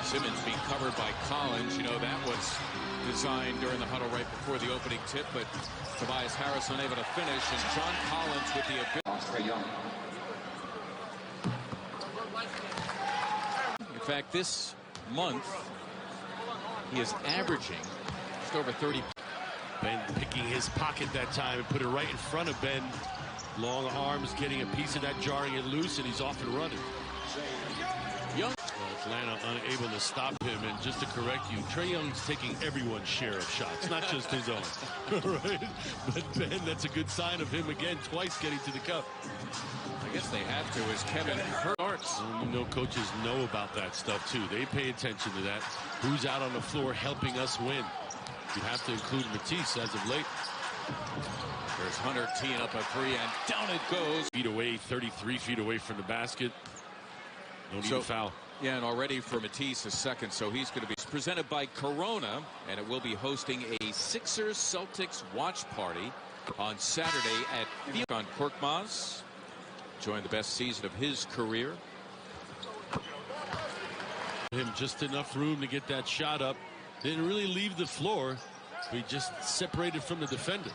Simmons being covered by Collins. You know, that was designed during the huddle right before the opening tip, but Tobias Harris unable to finish, and John Collins with the ability. Trae Young. In fact, this month, he is averaging just over 30. Ben picking his pocket that time and put it right in front of Ben. Long arms getting a piece of that, jarring it loose, and he's off and running. Young. Well, Atlanta unable to stop him, and just to correct you, Trae Young's taking everyone's share of shots, not just his own. Right? But Ben, that's a good sign of him again, twice getting to the cup. I guess they have to, as Kevin Hurts. Well, you know, coaches know about that stuff too. They pay attention to that. Who's out on the floor helping us win? You have to include Matisse as of late. There's Hunter teeing up a three, and down it goes. Feet away, 33 feet away from the basket. No need to foul. Yeah, and already for Matisse a second, so he's going to be presented by Corona, and it will be hosting a Sixers-Celtics watch party on Saturday at on Korkmaz. Joined the best season of his career. Him just enough room to get that shot up. Didn't really leave the floor. He just separated from the defender.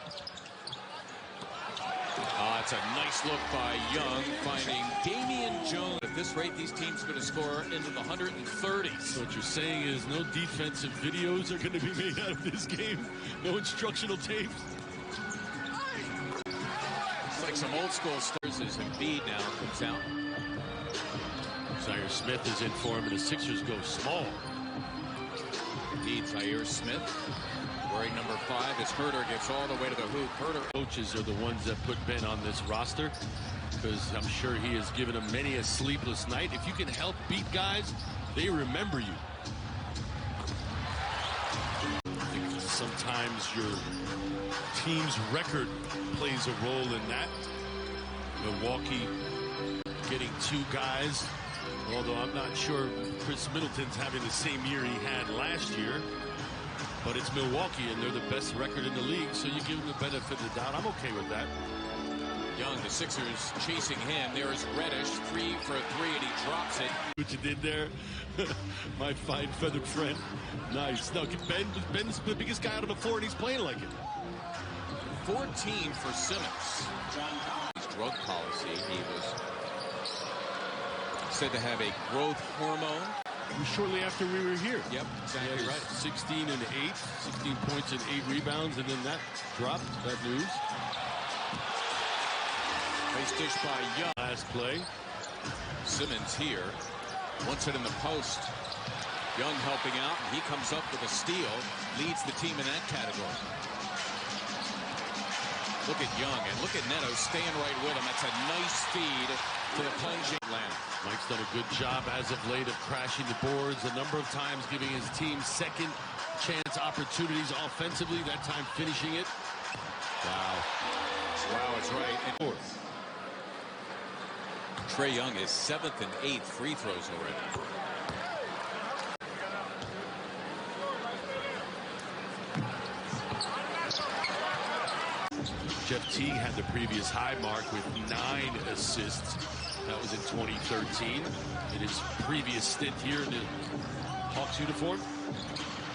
It's a nice look by Young, finding Damian Jones. At this rate, these teams are going to score into the 130s. So what you're saying is no defensive videos are going to be made out of this game? No instructional tapes? It's like some old school stars as Embiid now comes out. Zaire Smith is in for him, and the Sixers go small. Indeed, Zaire Smith. Wearing number 5 as Herter gets all the way to the hoop. Herter. Coaches are the ones that put Ben on this roster, because I'm sure he has given them many a sleepless night. If you can help beat guys, they remember you. I think sometimes your team's record plays a role in that. Milwaukee getting 2 guys, although I'm not sure Chris Middleton's having the same year he had last year. But it's Milwaukee, and they're the best record in the league, so you give them the benefit of the doubt. I'm okay with that. Young, the Sixers chasing him. There is Reddish, 3 for 3, and he drops it. What you did there, my fine feathered friend. Nice. No, Ben's the biggest guy out on the floor, and he's playing like it. 14 for Simmons. His drug policy, he was said to have a growth hormone. Shortly after we were here. Yep, exactly right. 16 and 8, 16 points and 8 rebounds, and then that dropped, that news. Nice dish by Young. Last play. Simmons here. Wants it in the post. Young helping out, and he comes up with a steal. Leads the team in that category. Look at Young, and look at Neto staying right with him. That's a nice feed to the plunging Atlanta. Mike's done a good job as of late of crashing the boards, a number of times giving his team second chance opportunities offensively, that time finishing it. Wow. Wow, it's right. And fourth. Trae Young is 7th and 8th free throws already. Jeff Teague had the previous high mark with 9 assists. That was in 2013. In his previous stint here in the Hawks uniform.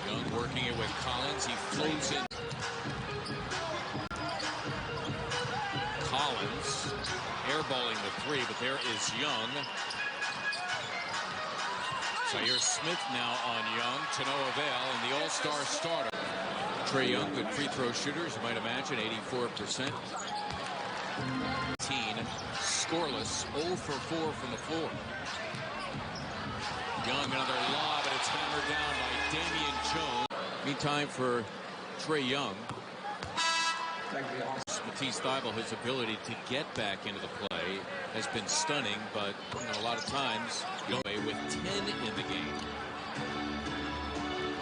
Young working it with Collins. He floats in. Collins airballing the 3, but there is Young. Zaire Smith now on Young to no avail, and the all-star starter. Trae Young, good free throw shooter, as you might imagine, 84%. Scoreless, 0 for 4 from the floor. Young, another lob, and it's hammered down by Damian Jones. Meantime, for Trae Young, Matisse Thybulle, his ability to get back into the play has been stunning, but a lot of times away with 10 in the game.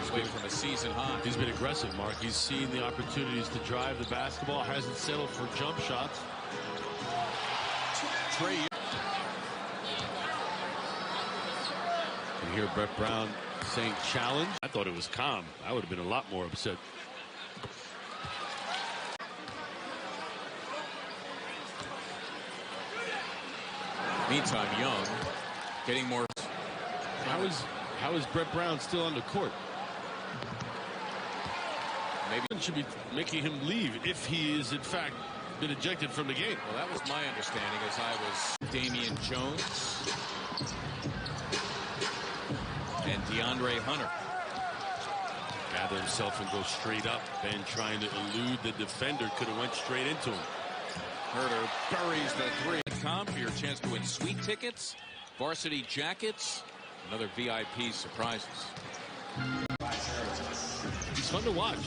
He's away from a season high. He's been aggressive, Mark. He's seen the opportunities to drive the basketball, hasn't settled for jump shots. Trae Young. You hear Brett Brown saying challenge. I thought it was calm. I would have been a lot more upset. Meantime, Young getting more. How is Brett Brown still on the court? Maybe should be making him leave if he is in fact been ejected from the game. Well, that was my understanding as I was Damian Jones and DeAndre Hunter. Gather himself and go straight up. Ben trying to elude the defender. Could have went straight into him. Herter buries the three. Com for your chance to win sweet tickets, varsity jackets, and other VIP surprises. He's fun to watch.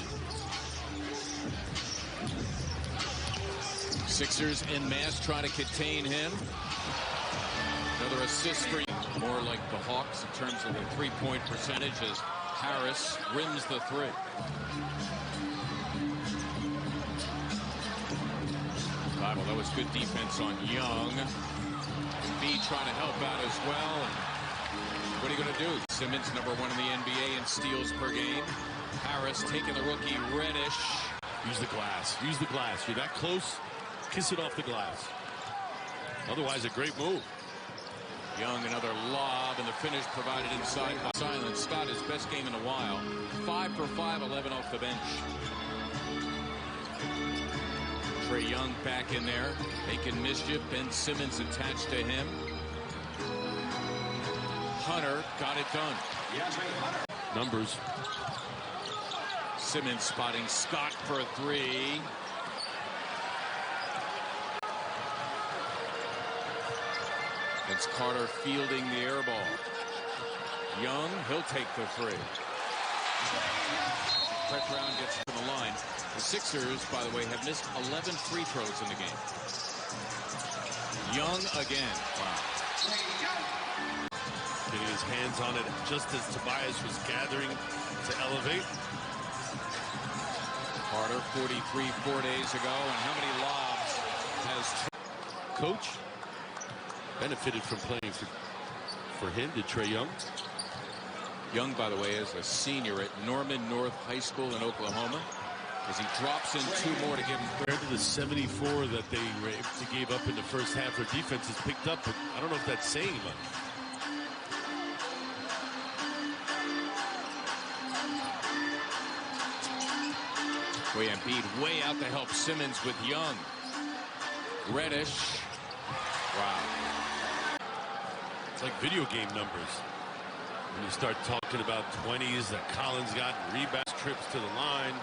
Sixers en masse try to contain him. Another assist for more like the Hawks in terms of the three-point percentage as Harris rims the three. Bible, that was good defense on Young. B trying to help out as well. And what are you going to do? Simmons, number one in the NBA in steals per game. Harris taking the rookie Reddish. Use the glass. Use the glass. You're that close. Kiss it off the glass. Otherwise, a great move. Young, another lob, and the finish provided inside by Silence. Scott, his best game in a while. 5 for 5, 11 off the bench. Trae Young back in there, making mischief. Ben Simmons attached to him. Hunter got it done. Numbers. Simmons spotting Scott for a three. It's Carter fielding the air ball. Young, he'll take the three. Brett Brown gets to the line. The Sixers, by the way, have missed 11 free throws in the game. Young again. Wow. Getting his hands on it just as Tobias was gathering to elevate. Carter, 43 4 days ago. And how many lobs has Coach benefited from playing for him? Did Trae Young? Young, by the way, is a senior at Norman North High School in Oklahoma. As he drops in two more to give him. Compared to the 74 that they gave up in the first half, their defense has picked up, but I don't know if that's saying much. Embiid way out to help Simmons with Young. Reddish. Wow. It's like video game numbers. When you start talking about 20s that Collins got, rebounds, trips to the line.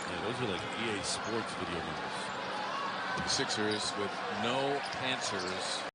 Yeah, those are like EA Sports video numbers. The Sixers with no answers